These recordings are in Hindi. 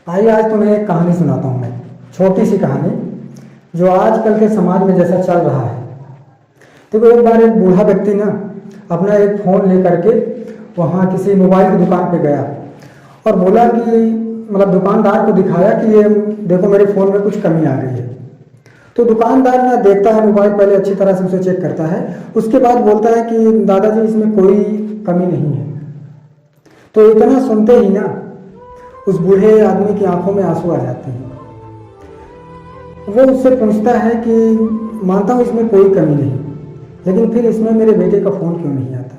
आइए आज तुम्हें एक कहानी सुनाता हूँ मैं, छोटी सी कहानी जो आजकल के समाज में जैसा चल रहा है। देखो, एक बार एक बूढ़ा व्यक्ति ना अपना एक फ़ोन लेकर के वहाँ किसी मोबाइल की दुकान पे गया और बोला कि दुकानदार को दिखाया कि ये देखो मेरे फ़ोन में कुछ कमी आ गई है। तो दुकानदार ना देखता है मोबाइल, पहले अच्छी तरह से उसे चेक करता है, उसके बाद बोलता है कि दादाजी इसमें कोई कमी नहीं है। तो इतना सुनते ही ना उस बूढ़े आदमी की आंखों में आंसू आ जाते हैं। वो उससे पूछता है कि मानता हूँ इसमें कोई कमी नहीं, लेकिन फिर इसमें मेरे बेटे का फ़ोन क्यों नहीं आता।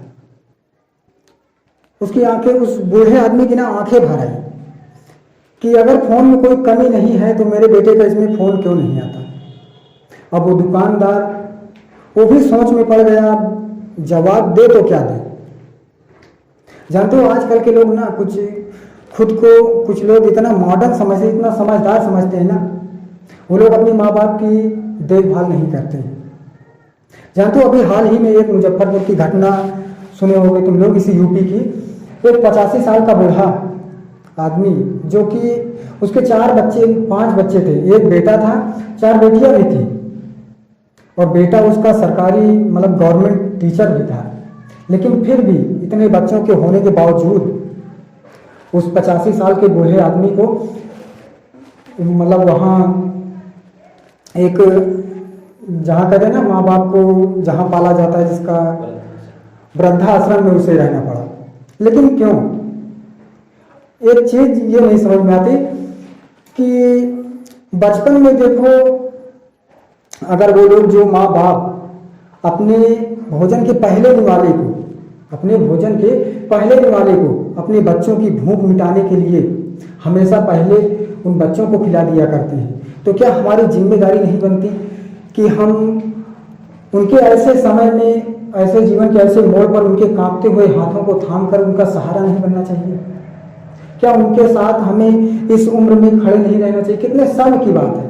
उसकी आंखें, उस बूढ़े आदमी की ना आंखें भर आई कि अगर फ़ोन में कोई कमी नहीं है तो मेरे बेटे का इसमें फ़ोन क्यों नहीं आता। अब वो दुकानदार वो भी सोच में पड़ गया, जवाब दे तो क्या दे। जानते हो आजकल के लोग ना खुद को कुछ लोग इतना मॉडर्न समझते, इतना समझदार समझते हैं ना, वो लोग अपने माँ बाप की देखभाल नहीं करते। जानते हो अभी हाल ही में एक मुजफ्फरपुर की घटना सुने होंगे तुम लोग, इसी यूपी की। एक 85 साल का बूढ़ा आदमी जो कि उसके 5 बच्चे थे, एक बेटा था, 4 बेटियां भी थी और बेटा उसका सरकारी गवर्नमेंट टीचर भी था। लेकिन फिर भी इतने बच्चों के होने के बावजूद उस 85 साल के बूढ़े आदमी को वहाँ एक, जहाँ कहते हैं ना माँ बाप को जहाँ पाला जाता है, जिसका वृद्धाश्रम में उसे रहना पड़ा। लेकिन क्यों? एक चीज ये नहीं समझ में आती कि बचपन में देखो, अगर वो लोग जो माँ बाप अपने भोजन के पहले निवाले को अपने बच्चों की भूख मिटाने के लिए हमेशा पहले उन बच्चों को खिला दिया करते हैं, तो क्या हमारी जिम्मेदारी नहीं बनती कि हम उनके ऐसे समय में, ऐसे जीवन के ऐसे मोड़ पर उनके कांपते हुए हाथों को थाम कर उनका सहारा नहीं बनना चाहिए? क्या उनके साथ हमें इस उम्र में खड़े नहीं रहना चाहिए? कितने शर्म की बात है,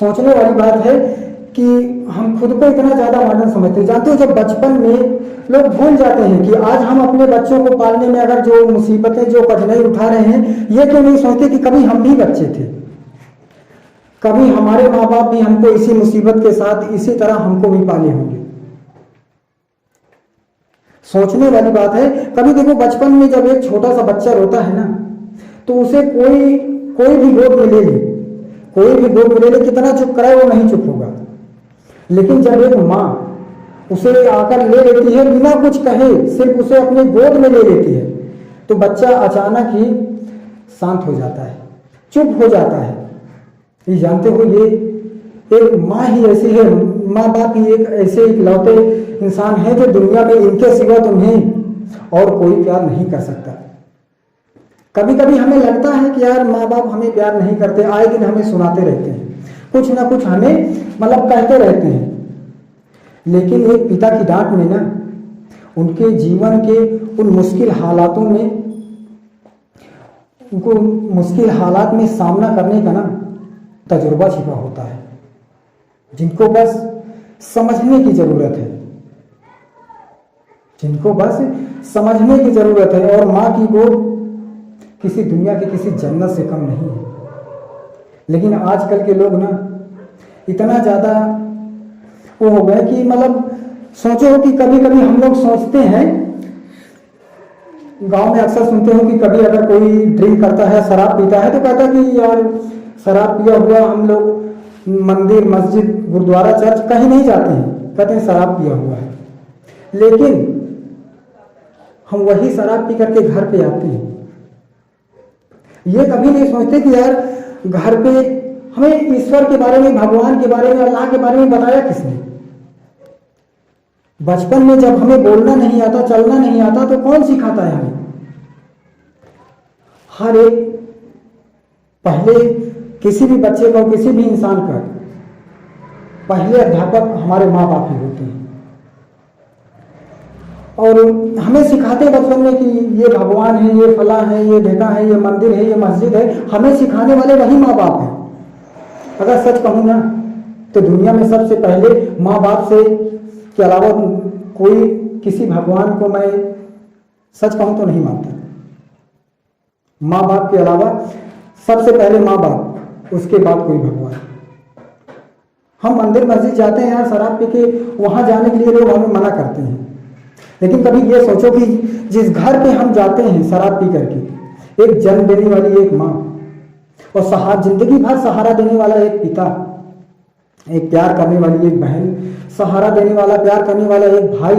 सोचने वाली बात है कि हम खुद को इतना ज़्यादा मॉडर्न समझते हैं। जानते हो जब बचपन में लोग भूल जाते हैं कि आज हम अपने बच्चों को पालने में अगर जो मुसीबतें, जो कठिनाई उठा रहे हैं, ये क्यों नहीं सोचते कि कभी हम भी बच्चे थे, कभी हमारे माँ बाप भी हमको इसी मुसीबत के साथ इसी तरह हमको भी पाले होंगे। सोचने वाली बात है। कभी देखो बचपन में जब एक छोटा सा बच्चा रोता है ना, तो उसे कोई भी गोद में ले ले, कितना चुप कराए वो नहीं चुप होगा। लेकिन जब एक माँ उसे आकर ले लेती है बिना कुछ कहे, सिर्फ उसे अपने गोद में ले लेती है, तो बच्चा अचानक ही शांत हो जाता है, चुप हो जाता है। ये जानते हो, ये एक माँ ही ऐसी है, माँ बाप ही एक ऐसे इकलौते इंसान है जो दुनिया में इनके सिवा तुम्हें और कोई प्यार नहीं कर सकता। कभी कभी हमें लगता है कि यार माँ बाप हमें प्यार नहीं करते, आए दिन हमें सुनाते रहते हैं, कुछ ना कुछ हमें कहते रहते हैं। लेकिन एक पिता की डांट में ना, उनके जीवन के उन मुश्किल हालातों में, उनको मुश्किल हालात में सामना करने का ना तजुर्बा छिपा होता है, जिनको बस समझने की जरूरत है, और माँ की गोद किसी दुनिया के किसी जन्नत से कम नहीं है। लेकिन आजकल के लोग ना इतना ज़्यादा वो हो गए कि सोचो कि कभी कभी हम लोग सोचते हैं, गांव में अक्सर सुनते हो कि कभी अगर कोई ड्रिंक करता है, शराब पीता है, तो कहता है कि यार शराब पिया हुआ हम लोग मंदिर, मस्जिद, गुरुद्वारा, चर्च कहीं नहीं जाते हैं, कहते हैं शराब पिया हुआ है। लेकिन हम वही शराब पी करके घर पे आते हैं। ये कभी नहीं सोचते कि यार घर पे हमें ईश्वर के बारे में, भगवान के बारे में, अल्लाह के बारे में बताया किसने? बचपन में जब हमें बोलना नहीं आता, चलना नहीं आता, तो कौन सिखाता है हमें? हर एक, पहले किसी भी बच्चे का, किसी भी इंसान का पहले अध्यापक हमारे माँ बाप ही होते हैं। और हमें सिखाते बचपन में कि ये भगवान है, ये फला है, ये ढेका है, ये मंदिर है, ये मस्जिद है। हमें सिखाने वाले वही माँ बाप हैं। अगर सच कहूँ ना, तो दुनिया में सबसे पहले माँ बाप से के अलावा कोई किसी भगवान को मैं सच कहूँ तो नहीं मानता। माँ बाप के अलावा सबसे पहले माँ बाप, उसके बाद कोई भगवान। हम मंदिर मस्जिद जाते हैं यार शराब पी के, वहां जाने के लिए लोग हमें मना करते हैं, लेकिन कभी ये सोचो कि जिस घर पे हम जाते हैं शराब पी करके, एक जन्म देने वाली एक माँ और जिंदगी भर सहारा देने वाला एक पिता, एक प्यार करने वाली एक बहन, सहारा देने वाला प्यार करने वाला एक भाई,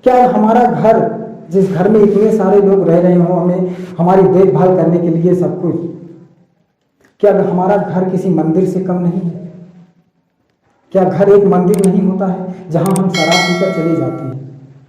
क्या हमारा घर, जिस घर में इतने सारे लोग रह रहे हो, हमें हमारी देखभाल करने के लिए सब कुछ, क्या हमारा घर किसी मंदिर से कम नहीं है? क्या घर एक मंदिर नहीं होता है जहां हम शराब पीकर चले जाते हैं?